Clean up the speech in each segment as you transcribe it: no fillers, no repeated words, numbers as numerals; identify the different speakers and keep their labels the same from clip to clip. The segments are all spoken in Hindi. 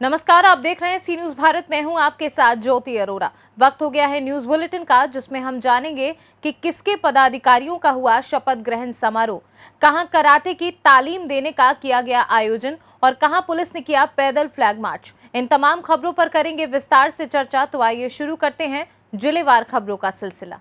Speaker 1: नमस्कार, आप देख रहे हैं सी न्यूज भारत। मैं हूं आपके साथ ज्योति अरोरा। वक्त हो गया है न्यूज बुलेटिन का, जिसमें हम जानेंगे कि किसके पदाधिकारियों का हुआ शपथ ग्रहण समारोह, कहां कराटे की तालीम देने का किया गया आयोजन और कहां पुलिस ने किया पैदल फ्लैग मार्च। इन तमाम खबरों पर करेंगे विस्तार से चर्चा। तो आइए शुरू करते हैं जिलेवार खबरों का सिलसिला।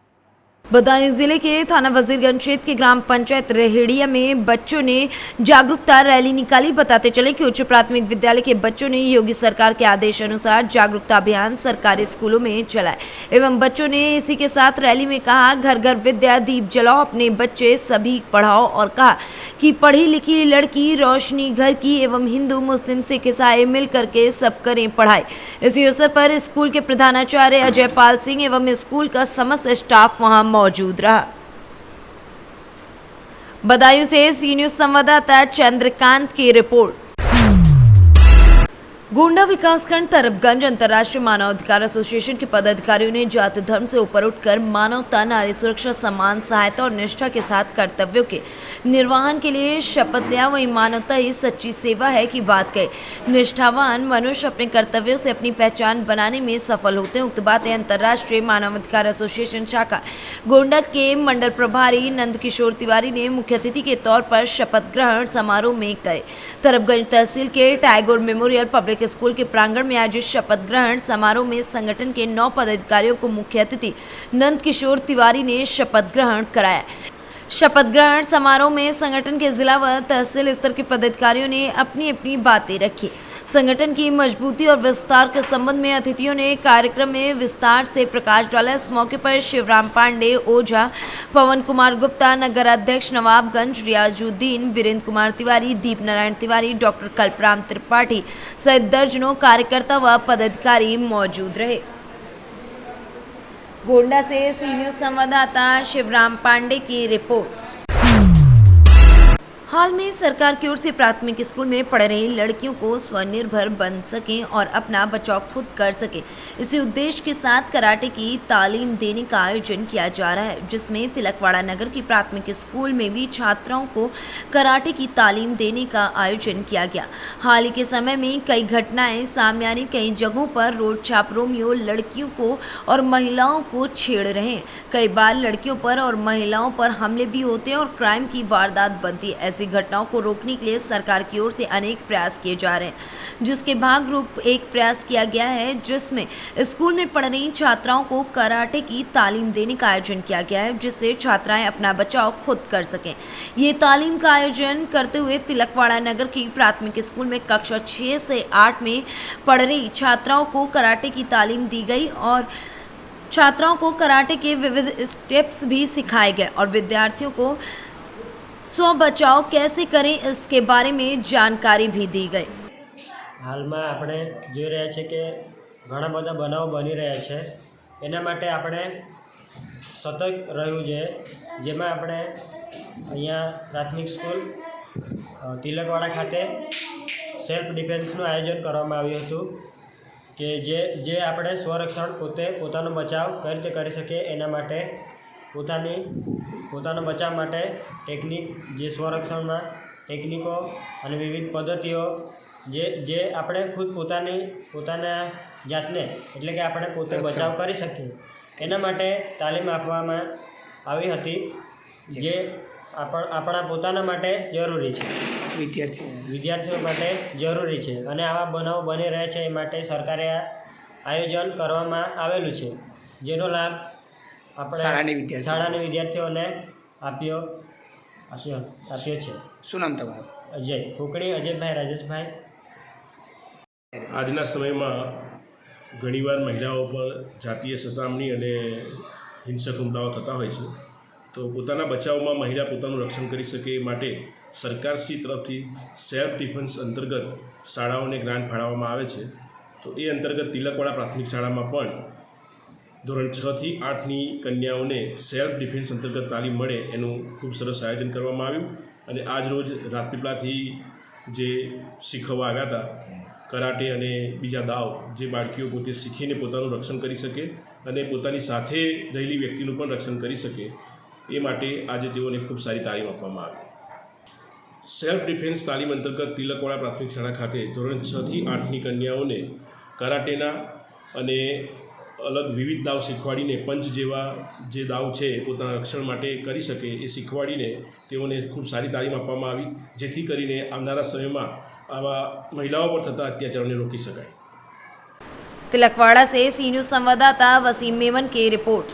Speaker 2: बदायूं जिले के थाना वजीरगंज क्षेत्र के ग्राम पंचायत रेहड़िया में बच्चों ने जागरूकता रैली निकाली। बताते चले कि उच्च प्राथमिक विद्यालय के बच्चों ने योगी सरकार के आदेश अनुसार जागरूकता अभियान सरकारी स्कूलों में चलाए एवं बच्चों ने इसी के साथ रैली में कहा, घर घर विद्या दीप जलाओ, अपने बच्चे सभी पढ़ाओ और कहा कि पढ़ी लिखी लड़की रोशनी घर की एवं हिंदू मुस्लिम सिख ईसाई मिल करके सब करें पढ़ाई। इसी अवसर पर स्कूल के प्रधानाचार्य अजय पाल सिंह एवं स्कूल का समस्त स्टाफ वहां मौजूद रहा। बदायूं से सी न्यूज संवाददाता चंद्रकांत की रिपोर्ट। गोंडा विकासखंड तरफगंज अंतर्राष्ट्रीय मानवाधिकार एसोसिएशन के पदाधिकारियों ने जाति धर्म से ऊपर उठकर मानवता, नारी सुरक्षा, सम्मान, सहायता और निष्ठा के साथ कर्तव्यों के निर्वहन के लिए शपथ लिया। वहीं मानवता ही सच्ची सेवा है की बात कही। निष्ठावान मनुष्य अपने कर्तव्यों से अपनी पहचान बनाने में सफल होते हैं। उक्त बातें अंतर्राष्ट्रीय मानवाधिकार एसोसिएशन शाखा गोंडा के मंडल प्रभारी नंद किशोर तिवारी ने मुख्य अतिथि के तौर पर शपथ ग्रहण समारोह में कहे। तरफगंज तहसील के टैगोर मेमोरियल पब्लिक स्कूल के प्रांगण में आयोजित शपथ ग्रहण समारोह में संगठन के 9 पदाधिकारियों को मुख्य अतिथि नंद किशोर तिवारी ने शपथ ग्रहण कराया। शपथ ग्रहण समारोह में संगठन के जिला व तहसील स्तर के पदाधिकारियों ने अपनी अपनी बातें रखी। संगठन की मजबूती और विस्तार के संबंध में अतिथियों ने कार्यक्रम में विस्तार से प्रकाश डाला। इस मौके पर शिवराम पांडे ओझा, पवन कुमार गुप्ता, नगर अध्यक्ष नवाबगंज रियाजुद्दीन, वीरेंद्र कुमार तिवारी, दीप नारायण तिवारी, डॉक्टर कल्पराम त्रिपाठी सहित दर्जनों कार्यकर्ता व पदाधिकारी मौजूद रहे। गोंडा से सी न्यूज संवाददाता शिवराम पांडे की रिपोर्ट। हाल में सरकार की ओर से प्राथमिक स्कूल में पढ़ रही लड़कियों को स्वनिर्भर बन सकें और अपना बचाव खुद कर सकें, इसी उद्देश्य के साथ कराटे की तालीम देने का आयोजन किया जा रहा है, जिसमें तिलकवाड़ा नगर की प्राथमिक स्कूल में भी छात्राओं को कराटे की तालीम देने का आयोजन किया गया। हाल ही के समय में कई घटनाएं सामने आ रही। कई जगहों पर रोड छापरोमियों लड़कियों को और महिलाओं को छेड़ रहे हैं। कई बार लड़कियों पर और महिलाओं पर हमले भी होते हैं और क्राइम की वारदात बनती है। ऐसी घटनाओं को रोकने के लिए सरकार की ओर से अनेक प्रयास किए जा रहे हैं, जिसके भाग रूप एक प्रयास किया गया है, जिसमें स्कूल में पढ़ रही छात्राओं को कराटे की तालीम देने का आयोजन किया गया है, जिससे छात्राएं अपना बचाव खुद कर सकें। ये तालीम का आयोजन करते हुए तिलकवाड़ा नगर की प्राथमिक स्कूल में कक्षा 6 से 8 में पढ़ रही छात्राओं को कराटे की तालीम दी गई और छात्राओं को कराटे के विविध स्टेप्स भी सिखाए गए और विद्यार्थियों को स्व बचाव कैसे करें इसके बारे में जानकारी भी दी गई।
Speaker 3: हाल में આપણે જોઈ રહ્યા છે કે ઘણા બધા બનાવો બની રહ્યા છે, એના માટે આપણે સતર્ક રહેવું જોઈએ। જેમાં આપણે અહીંયા પ્રાથમિક સ્કૂલ તિલકવાડા ખાતે સેલ્ફ ડિફેન્સનું આયોજન કરવામાં આવ્યું હતું કે જે આપણે સ્વરક્ષણ પોતાનો બચાવ કઈ રીતે કરી શકીએ એના માટે પોતાનો બચાવ માટે ટેકનિક, જે સ્વરક્ષણમાં ટેકનિકો અને વિવિધ પદ્ધતિઓ જે આપણે ખુદ પોતાના જાતને એટલે કે આપણે પોતે બચાવ કરી શકીએ એના માટે તાલીમ આપવામાં આવી હતી, જે આપણા પોતાના માટે જરૂરી છે, વિદ્યાર્થીઓ માટે જરૂરી છે। અને આવા બનાવો બની રહ્યા છે, એ માટે સરકારે આ આયોજન કરવામાં આવેલું છે, જેનો લાભ આપણે શાળાની વિદ્યાર્થીઓને આપ્યો છે।
Speaker 4: શું નામ તમારું?
Speaker 3: અજય ફૂકણી, અજયભાઈ, રાજેશભાઈ।
Speaker 5: આજના સમયમાં ઘણીવાર મહિલાઓ પર જાતીય સતામણી અને હિંસક હુમલાઓ થતા હોય છે, તો પોતાના બચાવમાં મહિલા પોતાનું રક્ષણ કરી શકે એ માટે સરકારશ્રી તરફથી સેલ્ફ ડિફેન્સ અંતર્ગત શાળાઓને ગ્રાન્ટ ફાળવવામાં આવે છે। તો એ અંતર્ગત તિલકવાડા પ્રાથમિક શાળામાં પણ ધોરણ 6 થી 8ની કન્યાઓને સેલ્ફ ડિફેન્સ અંતર્ગત તાલીમ મળે એનું ખૂબ સરસ આયોજન કરવામાં આવ્યું। અને આજ રોજ રાજપીપળાથી જે શીખવવા આવ્યા હતા કરાટે અને બીજા દાવ, જે બાળકીઓ પોતે શીખીને પોતાનું રક્ષણ કરી શકે અને પોતાની સાથે રહેલી વ્યક્તિનું પણ રક્ષણ કરી શકે, એ માટે આજે તેઓને ખૂબ સારી તાલીમ આપવામાં આવી। સેલ્ફ ડિફેન્સ તાલીમ અંતર્ગત તિલકવાડા પ્રાથમિક શાળા ખાતે ધોરણ 6 થી 8ની કન્યાઓને કરાટેના અને અલગ વિવિધ દાવ શીખવાડીને પંચ જેવા જે દાવ છે એ પોતાના રક્ષણ માટે કરી શકે એ શીખવાડીને તેઓને ખૂબ સારી તાલીમ આપવામાં આવી, જેથી કરીને આવનારા સમયમાં આવા મહિલાઓ પર થતા અત્યાચારોને રોકી શકાય।
Speaker 2: तिलकवाड़ा से सी न्यूज संवाददाता वसीम मेमन की रिपोर्ट।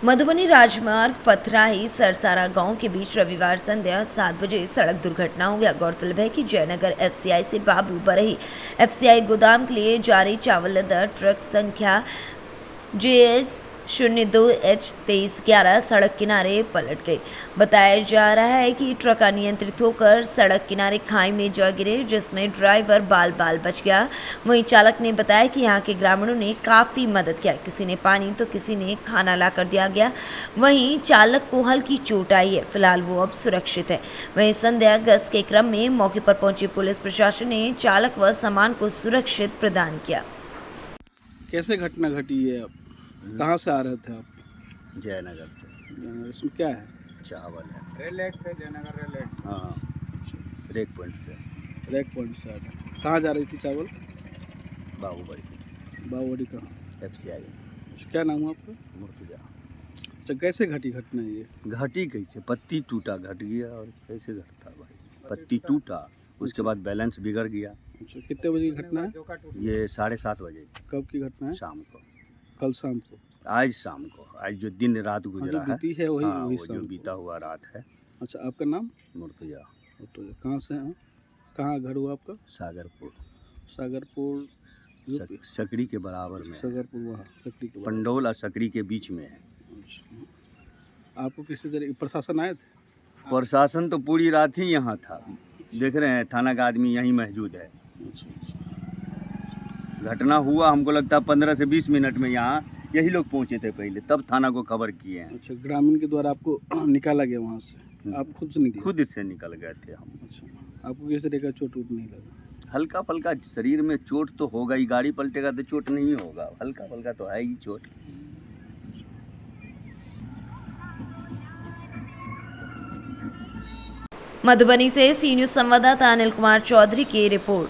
Speaker 2: मधुबनी राजमार्ग पथराही सरसारा गांव के बीच रविवार संध्या 7 बजे सड़क दुर्घटना हुई। गौरतलब है कि जयनगर एफसीआई से बाबू बरही एफसीआई गोदाम के लिए जा रही चावल लदा ट्रक संख्या JH02H2311 सड़क किनारे पलट गई। बताया जा रहा है कि ट्रक अनियंत्रित होकर सड़क किनारे खाई में जा गिरे, जिसमें ड्राइवर बाल बाल बच गया। वहीं चालक ने बताया कि यहाँ के ग्रामीणों ने काफ़ी मदद किया, किसी ने पानी तो किसी ने खाना ला कर दिया गया। वहीं चालक को हल्की चोट आई है, फिलहाल वो अब सुरक्षित है। वहीं संध्या गश्त के क्रम में मौके पर पहुंची पुलिस प्रशासन ने चालक व सामान को सुरक्षित प्रदान किया।
Speaker 4: कैसे घटना घटी है? कहाँ से आ रहे थे आप?
Speaker 6: जयनगर से।
Speaker 4: इसमें क्या है?
Speaker 6: चावल है।
Speaker 4: रेलेट से जयनगर रेलेट।
Speaker 6: हाँ, रेक पॉइंट से।
Speaker 4: रेक पॉइंट से कहाँ जा रही थी चावल?
Speaker 6: बाहुबली
Speaker 4: बावड़ी कहाँ?
Speaker 6: एफसीआई।
Speaker 4: क्या नाम है आपका?
Speaker 6: मुर्तजा।
Speaker 4: अच्छा, कैसे घटी घटना ये?
Speaker 6: घटी कैसे? पत्ती टूटा, घट गया। और कैसे घटता भाई? पत्ती टूटा, उसके बाद बैलेंस बिगड़ गया।
Speaker 4: अच्छा, कितने बजे की घटना है?
Speaker 6: ये 7:30 बजे
Speaker 4: कब की घटना है?
Speaker 6: शाम को।
Speaker 4: कल शाम को?
Speaker 6: आज शाम को, आज जो दिन रात गुजरा
Speaker 4: जो बीती है वही
Speaker 6: हाँ,
Speaker 4: वही
Speaker 6: वो
Speaker 4: शाम
Speaker 6: जो
Speaker 4: को।
Speaker 6: बीता हुआ रात है।
Speaker 4: अच्छा, आपका नाम?
Speaker 6: मुर्तजा।
Speaker 4: तो कहाँ से हैं? कहाँ घर हुआ आपका?
Speaker 6: सागरपुर।
Speaker 4: सागरपुर यूपी?
Speaker 6: सकड़ी के बराबर में है।
Speaker 4: सागरपुर वहाँ सकड़ी के बगल।
Speaker 6: पंडोल और सकड़ी के बीच में है।
Speaker 4: अच्छा। आपको किसी तरह प्रशासन आए थे?
Speaker 6: प्रशासन तो पूरी रात ही यहाँ था, देख रहे हैं थाना का आदमी यहीं मौजूद है। घटना हुआ हमको लगता है 15 से 20 मिनट में यहाँ यही लोग पहुँचे थे पहले, तब थाना को खबर किए हैं।
Speaker 4: अच्छा, ग्रामीण के द्वारा आपको निकाला गया वहाँ से? आप खुद से निकले?
Speaker 6: खुद से निकल गए थे हम।
Speaker 4: अच्छा, आपको किसी तरह का चोट वोट नहीं लगा?
Speaker 6: हल्का फल्का शरीर में चोट तो होगा ही, गाड़ी पलटेगा तो चोट नहीं होगा, हल्का फल्का तो है ही चोट।
Speaker 2: मधुबनी से सी न्यूज संवाददाता अनिल कुमार चौधरी की रिपोर्ट।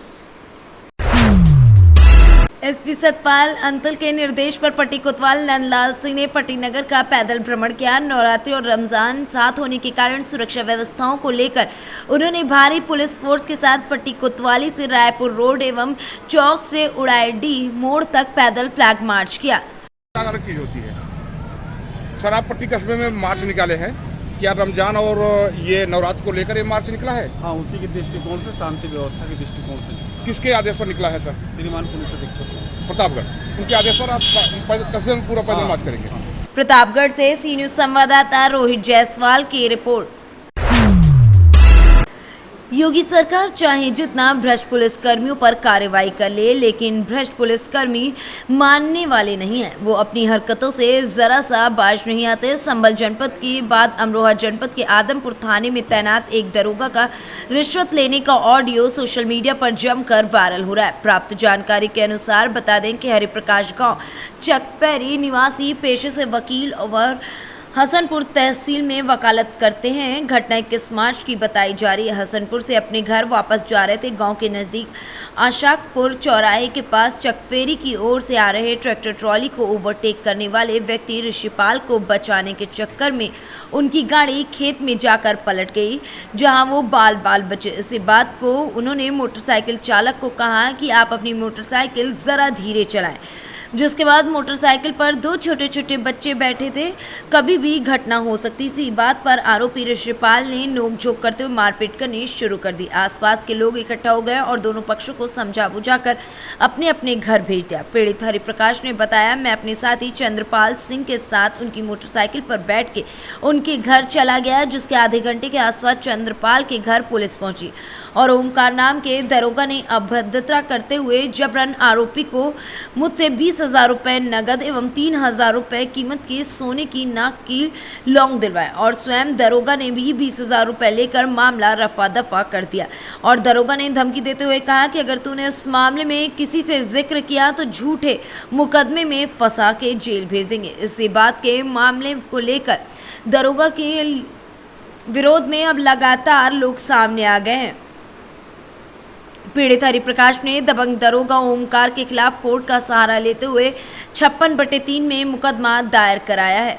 Speaker 2: एसपी सतपाल अंतल के निर्देश पर पट्टी कोतवाल नंदलाल सिंह ने पट्टी नगर का पैदल भ्रमण किया। नवरात्रि और रमजान साथ होने के कारण सुरक्षा व्यवस्थाओं को लेकर उन्होंने भारी पुलिस फोर्स के साथ पट्टी कोतवाली से रायपुर रोड एवं चौक से उड़ाईडी मोड़ तक पैदल फ्लैग मार्च किया।
Speaker 7: अलग चीज होती है। सर, आप पट्टी कस्बे में मार्च निकाले हैं, क्या रमजान और ये नवरात्र को लेकर ये मार्च निकला है?
Speaker 8: हाँ, उसी के दृष्टिकोण से, शांति व्यवस्था के दृष्टिकोण से।
Speaker 7: किसके आदेश पर निकला है सर?
Speaker 8: श्रीमान पुलिस अधीक्षक
Speaker 7: प्रतापगढ़, उनके आदेश पर आप कस्बे में पूरा पैदल मार्च करेंगे?
Speaker 2: प्रतापगढ़ से सी न्यूज संवाददाता रोहित जायसवाल की रिपोर्ट। योगी सरकार चाहे जितना भ्रष्ट पुलिसकर्मियों पर कार्रवाई कर ले, लेकिन भ्रष्ट पुलिसकर्मी मानने वाले नहीं हैं। वो अपनी हरकतों से जरा सा बाज नहीं आते। संभल जनपद के बाद अमरोहा जनपद के आदमपुर थाने में तैनात एक दरोगा का रिश्वत लेने का ऑडियो सोशल मीडिया पर जमकर वायरल हो रहा है। प्राप्त जानकारी के अनुसार बता दें कि हरिप्रकाश गांव चकफेरी निवासी पेशे से वकील और हसनपुर तहसील में वकालत करते हैं। घटना 21 मार्च की बताई जा रही है। हसनपुर से अपने घर वापस जा रहे थे। गांव के नज़दीक आशाकपुर चौराहे के पास चकफेरी की ओर से आ रहे ट्रैक्टर ट्रॉली को ओवरटेक करने वाले व्यक्ति ऋषिपाल को बचाने के चक्कर में उनकी गाड़ी खेत में जाकर पलट गई, जहां वो बाल बाल बचे। इसी बात को उन्होंने मोटरसाइकिल चालक को कहा कि आप अपनी मोटरसाइकिल ज़रा धीरे चलाएं, जिसके बाद मोटरसाइकिल पर 2 छोटे छोटे बच्चे बैठे थे। कभी भी घटना हो सकती थी। बात पर आरोपी ऋषिपाल ने नोकझोंक करते हुए मारपीट करनी शुरू कर दी। आसपास के लोग इकट्ठा हो गए और दोनों पक्षों को समझा बुझाकर अपने अपने घर भेज दिया। पीड़ित हरिप्रकाश ने बताया, मैं अपने साथी चंद्रपाल सिंह के साथ उनकी मोटरसाइकिल पर बैठ के उनके घर चला गया, जिसके आधे घंटे के आसपास चंद्रपाल के घर पुलिस पहुंची और ओमकार नाम के दरोगा ने अभद्रता करते हुए जबरन आरोपी को मुझसे 20,000 रुपये नगद एवं 3,000 रुपये कीमत के सोने की नाक की लौंग दिलवाए और स्वयं दरोगा ने भी 20,000 रुपये लेकर मामला रफा दफा कर दिया। और दरोगा ने धमकी देते हुए कहा कि अगर तूने इस मामले में किसी से जिक्र किया तो झूठे मुकदमे में फंसा के जेल भेज देंगे। इसी बात के मामले को लेकर दरोगा के विरोध में अब लगातार लोग सामने आ गए हैं। पीड़ित हरिप्रकाश ने दबंग दरोगा ओमकार के खिलाफ कोर्ट का सहारा लेते हुए 56/3 में मुकदमा दायर कराया है।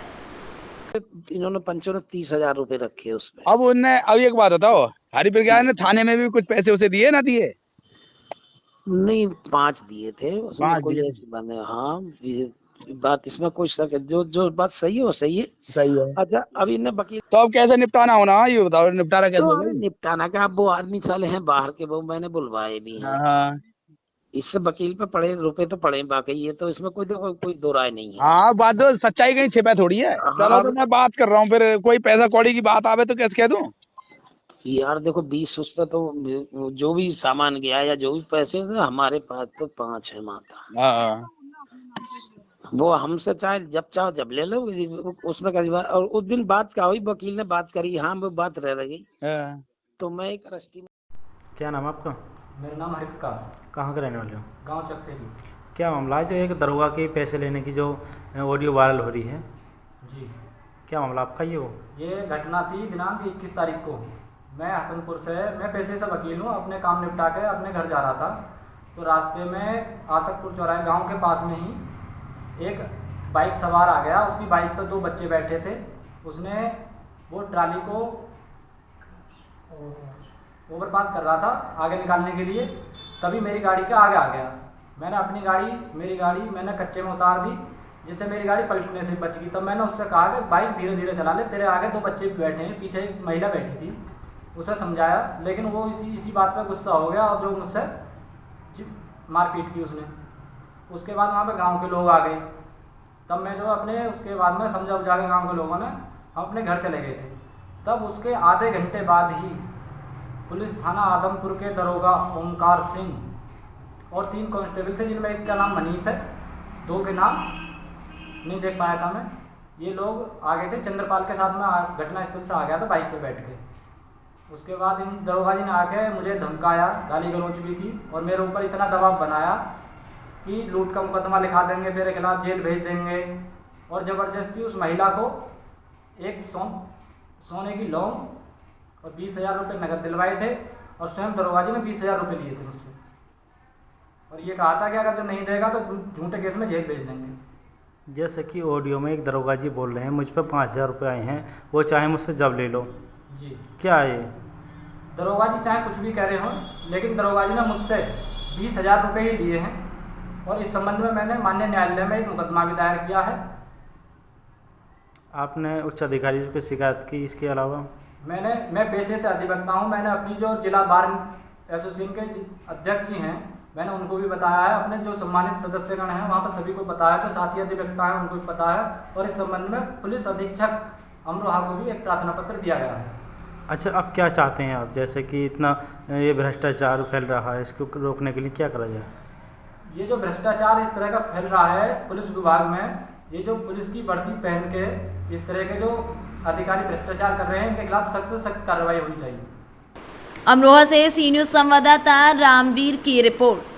Speaker 9: इन्होंने पंचों ने 30,000 रुपए रखे उसमें।
Speaker 7: अब उनने अब एक बात बताओ, हरिप्रकाश ने थाने में भी कुछ पैसे उसे दिए ना दिए?
Speaker 9: नहीं, 5 दिए थे उसमें,
Speaker 7: 5
Speaker 9: कोई
Speaker 7: दिए
Speaker 9: ऐसी बात नहीं। हाँ, ये बात इसमें कोई शक है, जो बात सही है वो सही है।
Speaker 7: सही है।
Speaker 9: अच्छा, अब इन्हें वकील
Speaker 7: तो अब कैसे निपटाना होना, ये बताओ, निपटारा कैसे
Speaker 9: तो
Speaker 7: होगा?
Speaker 9: अरे निपटाना का, अब वो आदमी साले हैं बाहर के, वो मैंने बुलवाए भी हैं।
Speaker 7: हाँ
Speaker 9: इससे वकील पे पड़े रुपए तो पड़े बाकी, ये तो इसमें कोई दो राय नहीं है।
Speaker 7: हाँ, बात तो सच्चाई कहीं छिपा थोड़ी है। चलो तो मैं बात कर रहा हूँ, फिर कोई पैसा कौड़ी की बात आवे तो कैसे कह दूं?
Speaker 9: यार देखो, 20 उस पे तो जो भी सामान गया या जो भी पैसे थे, हमारे पास तो 5 है माता।
Speaker 7: हाँ
Speaker 9: वो हमसे चाहे जब चाहो जब ले लो, उसमें क्या बात। और उस दिन बात क्या हुई, वकील ने बात करी, हाँ वो बात रह गई।
Speaker 7: हाँ।
Speaker 9: तो मैं एक रस्टी।
Speaker 10: क्या नाम है आपका?
Speaker 11: मेरा नाम हरिप्रकाश,
Speaker 10: कहाँ के रहने वाले हो?
Speaker 11: गांव चक्रेली।
Speaker 10: क्या मामला है जो एक दरोगा के पैसे लेने की जो ऑडियो वायरल हो रही है?
Speaker 11: जी,
Speaker 10: क्या मामला आपका ये हो?
Speaker 11: ये घटना थी दिनांक 21 तारीख को। मैं हसनपुर से, मैं पेशे से वकील हूँ, अपने काम निपटा के अपने घर जा रहा था। तो रास्ते में आसकपुर चौराहे गांव के पास में ही एक बाइक सवार आ गया। उसकी बाइक पर 2 बच्चे बैठे थे। उसने वो ट्राली को ओवरपास कर रहा था आगे निकालने के लिए, तभी मेरी गाड़ी के आगे आ गया। मैंने मेरी गाड़ी मैंने कच्चे में उतार दी, जिससे मेरी गाड़ी पलटने से बच गई। तब मैंने उससे कहा कि बाइक धीरे धीरे चला ले, तेरे आगे 2 बच्चे बैठे हैं, पीछे एक महिला बैठी थी। उसे समझाया, लेकिन वो इसी बात पर गुस्सा हो गया और जो मुझसे मारपीट की उसने। उसके बाद वहाँ पे गांव के लोग आ गए। तब मैं जो उसके बाद में समझा बुझा के गाँव के लोगों ने हम अपने घर चले गए थे। तब उसके आधे घंटे बाद ही पुलिस थाना आदमपुर के दरोगा ओमकार सिंह और 3 कांस्टेबल थे, जिनमें एक का नाम मनीष है, 2 के नाम नहीं देख पाया था मैं। ये लोग आ गए थे, चंद्रपाल के साथ में घटनास्थल से आ गया था बाइक पे बैठ के। उसके बाद इन दरोगा जी ने आके मुझे धमकाया, गाली गलौज भी की और मेरे ऊपर इतना दबाव बनाया कि लूट का मुकदमा लिखा देंगे, तेरे खिलाफ जेल भेज देंगे। और ज़बरदस्ती उस महिला को एक सोने की लौंग और 20,000 रुपये नकद दिलवाए थे और स्वयं दरोगा जी ने 20,000 रुपये लिए थे मुझसे। और ये कहा था कि अगर जो नहीं देगा तो झूठे केस में जेल भेज देंगे।
Speaker 10: जैसे कि ऑडियो में एक दरोगा जी बोल रहे हैं मुझ पर 5,000 रुपये आए हैं, वो चाहे मुझसे जब ले लो।
Speaker 11: जी,
Speaker 10: क्या है?
Speaker 11: दरोगा जी चाहे कुछ भी कह रहे हों, लेकिन दरोगा जी ने मुझसे 20,000 रुपये ही लिए हैं। और इस संबंध में मैंने माननीय न्यायालय में एक मुकदमा भी दायर किया है।
Speaker 10: आपने उच्च अधिकारी को शिकायत की? इसके अलावा
Speaker 11: मैं पेशे से अधिवक्ता हूँ। मैंने अपनी जो जिला बार एसोसिएशन के अध्यक्ष जी हैं, मैंने उनको भी बताया है। अपने जो सम्मानित सदस्यगण हैं वहाँ पर सभी को बताया, जो साथी अधिवक्ता हैं उनको भी पता है। और इस संबंध में पुलिस अधीक्षक अमरोहा को भी एक प्रार्थना पत्र दिया गया है।
Speaker 10: अच्छा, अब क्या चाहते हैं आप? जैसे कि इतना ये भ्रष्टाचार फैल रहा है, इसको रोकने के लिए क्या करा जाए?
Speaker 11: ये जो भ्रष्टाचार इस तरह का फैल रहा है पुलिस विभाग में, ये जो पुलिस की वर्दी पहन के इस तरह के जो अधिकारी भ्रष्टाचार कर रहे हैं, इनके खिलाफ सख्त से सख्त कार्रवाई होनी चाहिए।
Speaker 2: अमरोहा से सी न्यूज़ संवाददाता रामवीर की रिपोर्ट।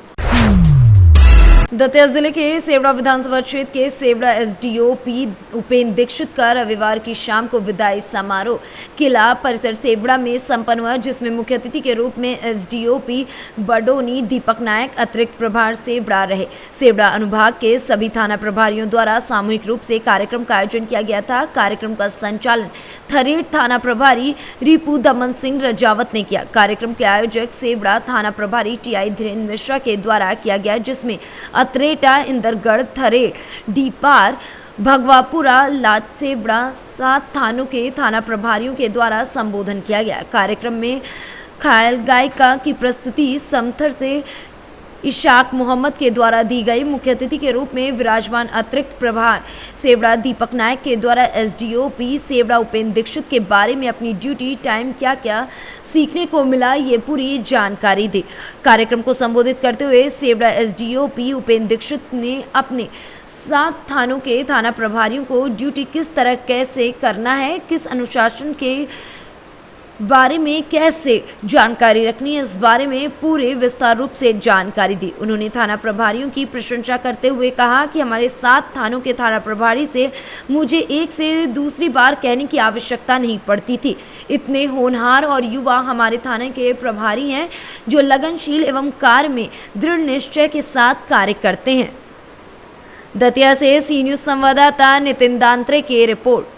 Speaker 2: दतिया जिले के सेवड़ा विधानसभा क्षेत्र के सेवड़ा एसडीओपी उपेंद्र दीक्षित का रविवार की शाम को विदाई समारोह किला परिसर सेवड़ा में संपन्न हुआ, जिसमें मुख्य अतिथि के रूप में एसडीओपी बडोनी दीपक नायक अतिरिक्त प्रभार सेवड़ा रहे। सेवड़ा अनुभाग के सभी थाना प्रभारियों द्वारा सामूहिक रूप से कार्यक्रम का आयोजन किया गया था। कार्यक्रम का संचालन थरेट थाना प्रभारी रिपू दमन सिंह रजावत ने किया। कार्यक्रम के आयोजक सेवड़ा थाना प्रभारी टीआई धीरेन्द्र मिश्रा के द्वारा किया गया, जिसमें अत्रेटा, इंदरगढ़, थरेट, डीपार, भगवापुरा, लाचसेवड़ा 7 थानों के थाना प्रभारियों के द्वारा संबोधन किया गया। कार्यक्रम में ख्याल गायिका की प्रस्तुति समथर से इशाक मोहम्मद के द्वारा दी गई। मुख्य अतिथि के रूप में विराजमान अतिरिक्त प्रभार सेवड़ा दीपक नायक के द्वारा एसडीओपी सेवड़ा उपेंद्र दीक्षित के बारे में अपनी ड्यूटी टाइम क्या क्या सीखने को मिला, ये पूरी जानकारी दी। कार्यक्रम को संबोधित करते हुए सेवड़ा एसडीओपी उपेंद्र दीक्षित ने अपने 7 थानों के थाना प्रभारियों को ड्यूटी किस तरह कैसे करना है, किस अनुशासन के बारे में कैसे जानकारी रखनी है, इस बारे में पूरे विस्तार रूप से जानकारी दी। उन्होंने थाना प्रभारियों की प्रशंसा करते हुए कहा कि हमारे 7 थानों के थाना प्रभारी से मुझे एक से दूसरी बार कहने की आवश्यकता नहीं पड़ती थी। इतने होनहार और युवा हमारे थाने के प्रभारी हैं जो लगनशील एवं कार्य में दृढ़ निश्चय के साथ कार्य करते हैं। दतिया से सी न्यूज संवाददाता नितिन दांत्रे की रिपोर्ट।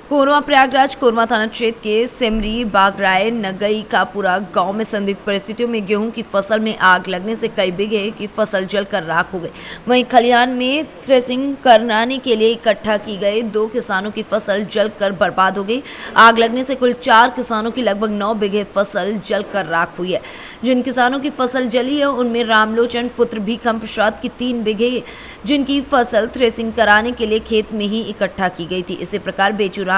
Speaker 2: कोरवा प्रयागराज कोरवा थाना क्षेत्र के सिमरी बागराय नगई का पूरा गांव में संदिग्ध परिस्थितियों में गेहूं की फसल में आग लगने से कई बीघे की फसल जलकर राख हो गई। वहीं खलिहान में थ्रेसिंग कराने के लिए इकट्ठा की गई 2 किसानों की फसल जलकर बर्बाद हो गई। आग लगने से कुल 4 किसानों की लगभग 9 बीघे फसल जलकर राख हुई है। जिन किसानों की फसल जली है उनमें रामलोचन पुत्र भीखम प्रसाद की 3 बीघे जिनकी फसल थ्रेसिंग कराने के लिए खेत में ही इकट्ठा की गई थी। इसी प्रकार बेचूराम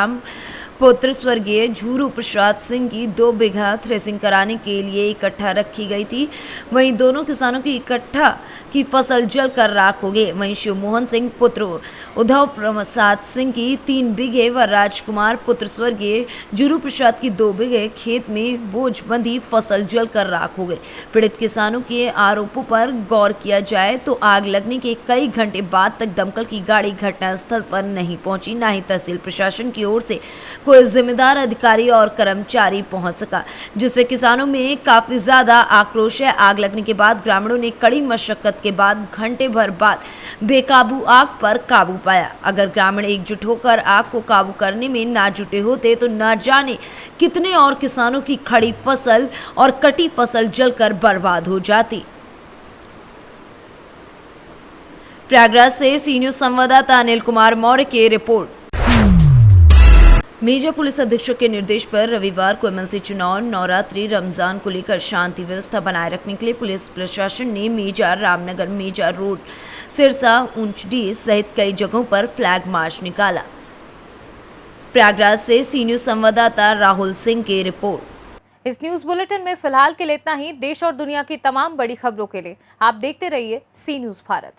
Speaker 2: पुत्र स्वर्गीय झूरू प्रसाद सिंह की 2 बीघा थ्रेसिंग कराने के लिए इकट्ठा रखी गई थी। वहीं दोनों किसानों की इकट्ठा की फसल जलकर राख हो गई। वहीं शिवमोहन सिंह पुत्र उद्धव प्रसाद सिंह की 3 बीघे व राजकुमार पुत्र स्वर्गीय झूरू प्रसाद की 2 बीघे खेत में बोझ बंधी फसल जलकर राख हो गई। पीड़ित किसानों के आरोपों पर गौर किया जाए तो आग लगने के कई घंटे बाद तक दमकल की गाड़ी घटनास्थल पर नहीं पहुंची, न ही तहसील प्रशासन की ओर से कोई जिम्मेदार अधिकारी और कर्मचारी पहुंच सका, जिससे किसानों में काफी ज्यादा आक्रोश है। आग लगने के बाद ग्रामीणों ने कड़ी मशक्कत के बाद घंटे भर बाद बेकाबू आग पर काबू पाया। अगर ग्रामीण एकजुट होकर आग को काबू करने में ना जुटे होते तो न जाने कितने और किसानों की खड़ी फसल और कटी फसल जलकर बर्बाद हो जाती। प्रयागराज से सी न्यूज संवाददाता अनिल कुमार मौर्य की रिपोर्ट। मेजा पुलिस अधीक्षक के निर्देश पर रविवार को एमएलसी चुनाव, नवरात्रि, रमजान को लेकर शांति व्यवस्था बनाए रखने के लिए पुलिस प्रशासन ने मेजा, रामनगर, मेजा रोड, सिरसा, ऊंचडी सहित कई जगहों पर फ्लैग मार्च निकाला। प्रयागराज से सी न्यूज संवाददाता राहुल सिंह की रिपोर्ट।
Speaker 1: इस न्यूज बुलेटिन में फिलहाल के लिए इतना ही। देश और दुनिया की तमाम बड़ी खबरों के लिए आप देखते रहिए सी न्यूज भारत।